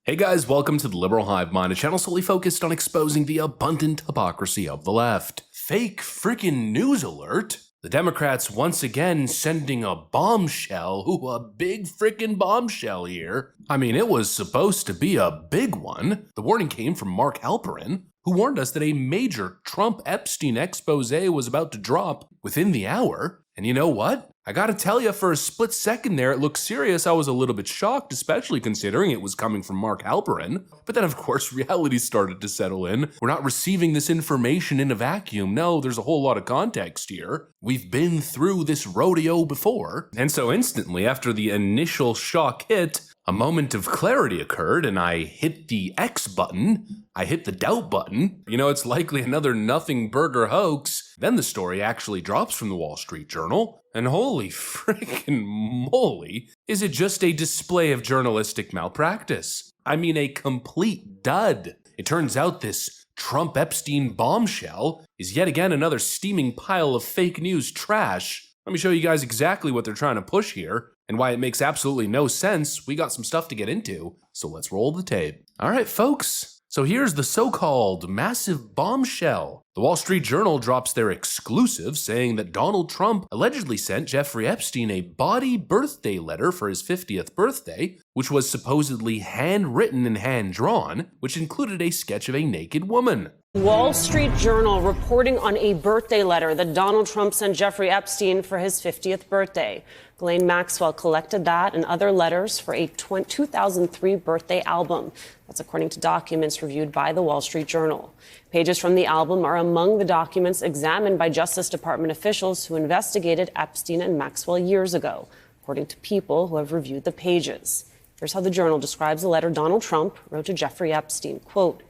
Hey guys, welcome to the Liberal Hive Mind, a channel solely focused on exposing the abundant hypocrisy of the left. Fake freaking news alert! The Democrats once again sending a bombshell, a big freaking bombshell here. I mean, it was supposed to be a big one. The warning came from Mark Halperin, who warned us that a major Trump-Epstein expose was about to drop within the hour. And you know what? I gotta tell you, for a split second there, it looked serious. I was a little bit shocked, especially considering it was coming from Mark Halperin. But then, of course, reality started to settle in. We're not receiving this information in a vacuum. No, there's a whole lot of context here. We've been through this rodeo before. And so instantly, after the initial shock hit, a moment of clarity occurred, and I hit the X button. I hit the doubt button. You know, it's likely another nothing burger hoax. Then the story actually drops from the Wall Street Journal. And holy freaking moly, is it just a display of journalistic malpractice? I mean, a complete dud. It turns out this Trump-Epstein bombshell is yet again another steaming pile of fake news trash. Let me show you guys exactly what they're trying to push here and why it makes absolutely no sense. We got some stuff to get into, so let's roll the tape. All right, folks. So here's the so-called massive bombshell. The Wall Street Journal drops their exclusive saying that Donald Trump allegedly sent Jeffrey Epstein a bawdy birthday letter for his 50th birthday, which was supposedly handwritten and hand-drawn, which included a sketch of a naked woman. Wall Street Journal reporting on a birthday letter that Donald Trump sent Jeffrey Epstein for his 50th birthday. Ghislaine Maxwell collected that and other letters for a 2003 birthday album. That's according to documents reviewed by the Wall Street Journal. Pages from the album are among the documents examined by Justice Department officials who investigated Epstein and Maxwell years ago, according to people who have reviewed the pages. Here's how the Journal describes the letter Donald Trump wrote to Jeffrey Epstein. Quote,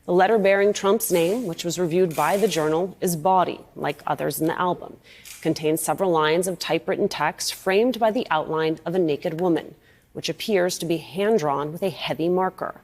"The letter bearing Trump's name, which was reviewed by the Journal, is bawdy, like others in the album. It contains several lines of typewritten text framed by the outline of a naked woman, which appears to be hand-drawn with a heavy marker.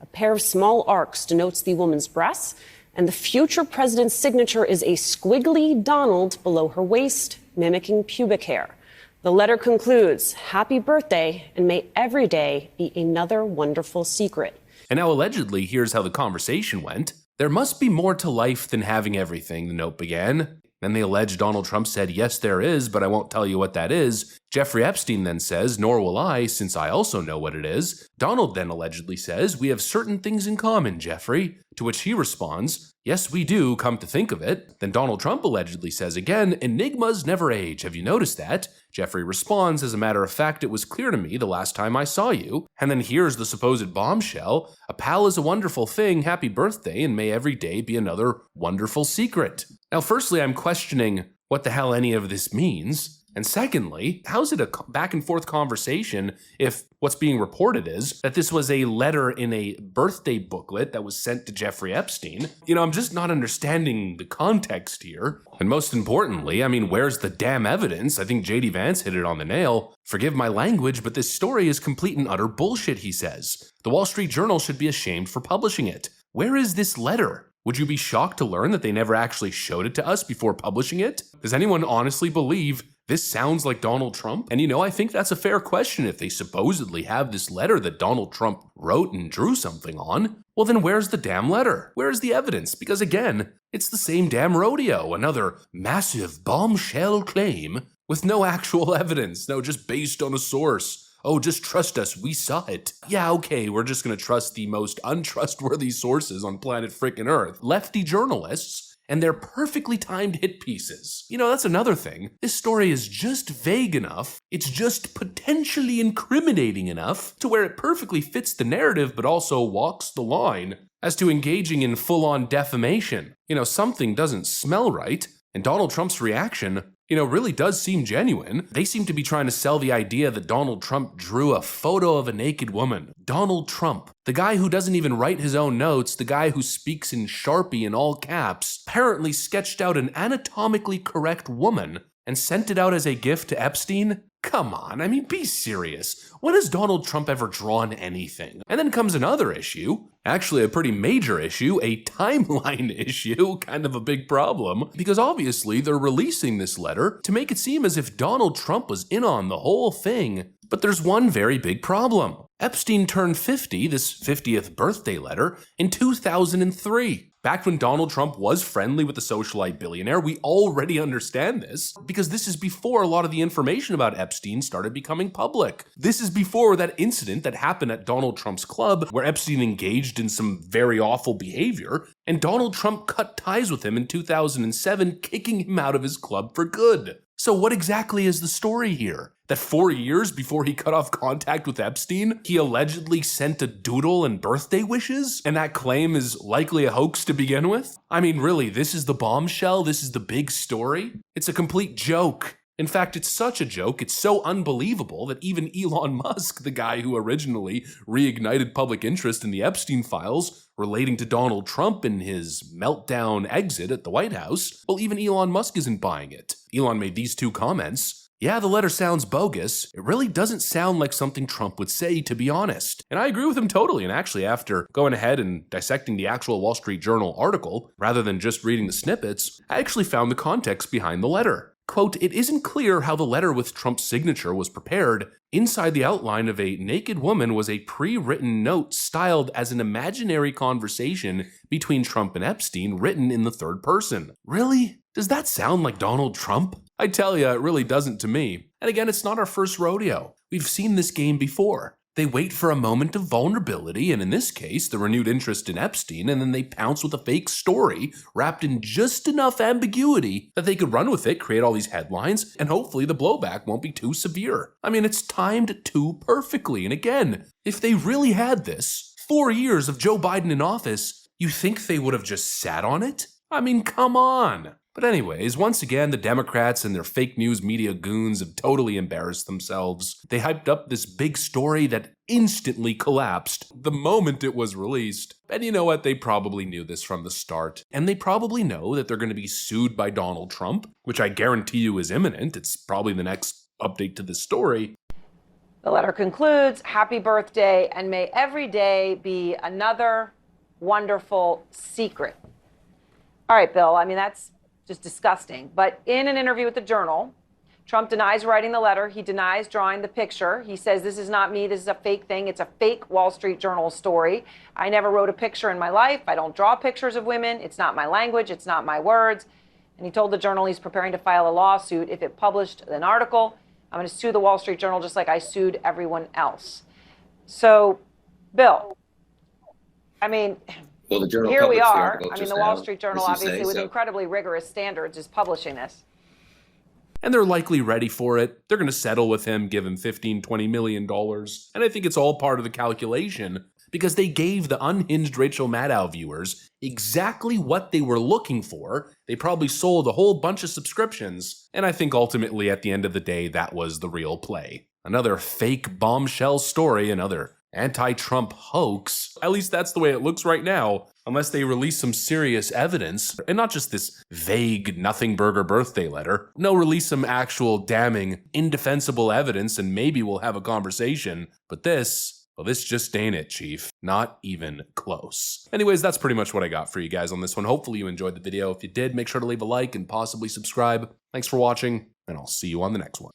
A pair of small arcs denotes the woman's breasts, and the future president's signature is a squiggly Donald below her waist, mimicking pubic hair. The letter concludes, 'Happy birthday, and may every day be another wonderful secret.'" And now allegedly, here's how the conversation went. "There must be more to life than having everything," the note began. Then they allege Donald Trump said, "Yes, there is, but I won't tell you what that is." Jeffrey Epstein then says, "Nor will I, since I also know what it is." Donald then allegedly says, "We have certain things in common, Jeffrey." To which he responds, "Yes, we do, come to think of it." Then Donald Trump allegedly says again, "Enigmas never age. Have you noticed that?" Jeffrey responds, "As a matter of fact, it was clear to me the last time I saw you." And then here's the supposed bombshell. "A pal is a wonderful thing. Happy birthday, and may every day be another wonderful secret." Now, firstly, I'm questioning what the hell any of this means. And secondly, how's it a back and forth conversation if what's being reported is that this was a letter in a birthday booklet that was sent to Jeffrey Epstein? You know, I'm just not understanding the context here. And most importantly, I mean, where's the damn evidence? I think JD Vance hit it on the nail. "Forgive my language, but this story is complete and utter bullshit," he says. "The Wall Street Journal should be ashamed for publishing it." Where is this letter? Would you be shocked to learn that they never actually showed it to us before publishing it? Does anyone honestly believe this sounds like Donald Trump? And you know, I think that's a fair question. If they supposedly have this letter that Donald Trump wrote and drew something on, well then where's the damn letter? Where's the evidence? Because again, it's the same damn rodeo. Another massive bombshell claim with no actual evidence. No, just based on a source. "Oh, just trust us, we saw it." Yeah, okay, we're just gonna trust the most untrustworthy sources on planet frickin' Earth. Lefty journalists and their perfectly timed hit pieces. You know, that's another thing. This story is just vague enough, it's just potentially incriminating enough to where it perfectly fits the narrative but also walks the line as to engaging in full-on defamation. You know, something doesn't smell right, and Donald Trump's reaction, you know, really does seem genuine. They seem to be trying to sell the idea that Donald Trump drew a photo of a naked woman. Donald Trump, the guy who doesn't even write his own notes, the guy who speaks in Sharpie in all caps, apparently sketched out an anatomically correct woman and sent it out as a gift to Epstein? Come on, I mean, be serious. When has Donald Trump ever drawn anything? And then comes another issue, actually a pretty major issue, a timeline issue, kind of a big problem, because obviously they're releasing this letter to make it seem as if Donald Trump was in on the whole thing But there's one very big problem. Epstein turned 50, this 50th birthday letter, in 2003. Back when Donald Trump was friendly with the socialite billionaire, we already understand this because this is before a lot of the information about Epstein started becoming public. This is before that incident that happened at Donald Trump's club where Epstein engaged in some very awful behavior, and Donald Trump cut ties with him in 2007, kicking him out of his club for good. So what exactly is the story here? That 4 years before he cut off contact with Epstein, he allegedly sent a doodle and birthday wishes? And that claim is likely a hoax to begin with? I mean, really, this is the bombshell? This is the big story? It's a complete joke. In fact, it's such a joke, it's so unbelievable that even Elon Musk, the guy who originally reignited public interest in the Epstein files relating to Donald Trump and his meltdown exit at the White House, well, even Elon Musk isn't buying it. Elon made these two comments. Yeah, the letter sounds bogus. It really doesn't sound like something Trump would say, to be honest. And I agree with him totally. And actually, after going ahead and dissecting the actual Wall Street Journal article, rather than just reading the snippets, I actually found the context behind the letter. Quote, it isn't clear how the letter with Trump's signature was prepared. Inside the outline of a naked woman was a pre-written note styled as an imaginary conversation between Trump and Epstein written in the third person. Really? Does that sound like Donald Trump? I tell ya, it really doesn't to me. And again, it's not our first rodeo. We've seen this game before. They wait for a moment of vulnerability, and in this case, the renewed interest in Epstein, and then they pounce with a fake story wrapped in just enough ambiguity that they could run with it, create all these headlines, and hopefully the blowback won't be too severe. I mean, it's timed too perfectly. And again, if they really had this, 4 years of Joe Biden in office, you think they would have just sat on it? I mean, come on. But anyways, once again, the Democrats and their fake news media goons have totally embarrassed themselves. They hyped up this big story that instantly collapsed the moment it was released. And you know what? They probably knew this from the start. And they probably know that they're going to be sued by Donald Trump, which I guarantee you is imminent. It's probably the next update to this story. The letter concludes, happy birthday, and may every day be another wonderful secret. All right, Bill, I mean, that's just disgusting. But in an interview with the Journal, Trump denies writing the letter. He denies drawing the picture. He says, this is not me. This is a fake thing. It's a fake Wall Street Journal story. I never wrote a picture in my life. I don't draw pictures of women. It's not my language. It's not my words. And he told the Journal he's preparing to file a lawsuit if it published an article. I'm going to sue the Wall Street Journal just like I sued everyone else. So, Bill, I mean, well, the Journal here we published the are. article I mean, just the Wall now, Street Journal, as you obviously, say, with so. incredibly rigorous standards, is publishing this. And they're likely ready for it. They're going to settle with him, give him $15-20 million. And I think it's all part of the calculation because they gave the unhinged Rachel Maddow viewers exactly what they were looking for. They probably sold a whole bunch of subscriptions. And I think ultimately at the end of the day, that was the real play. Another fake bombshell story, another anti-Trump hoax. At least that's the way it looks right now, unless they release some serious evidence, and not just this vague nothing burger birthday letter. No, release some actual damning, indefensible evidence, and maybe we'll have a conversation. But this, well, this just ain't it, Chief. Not even close. Anyways, that's pretty much what I got for you guys on this one. Hopefully you enjoyed the video. If you did, make sure to leave a like and possibly subscribe. Thanks for watching, and I'll see you on the next one.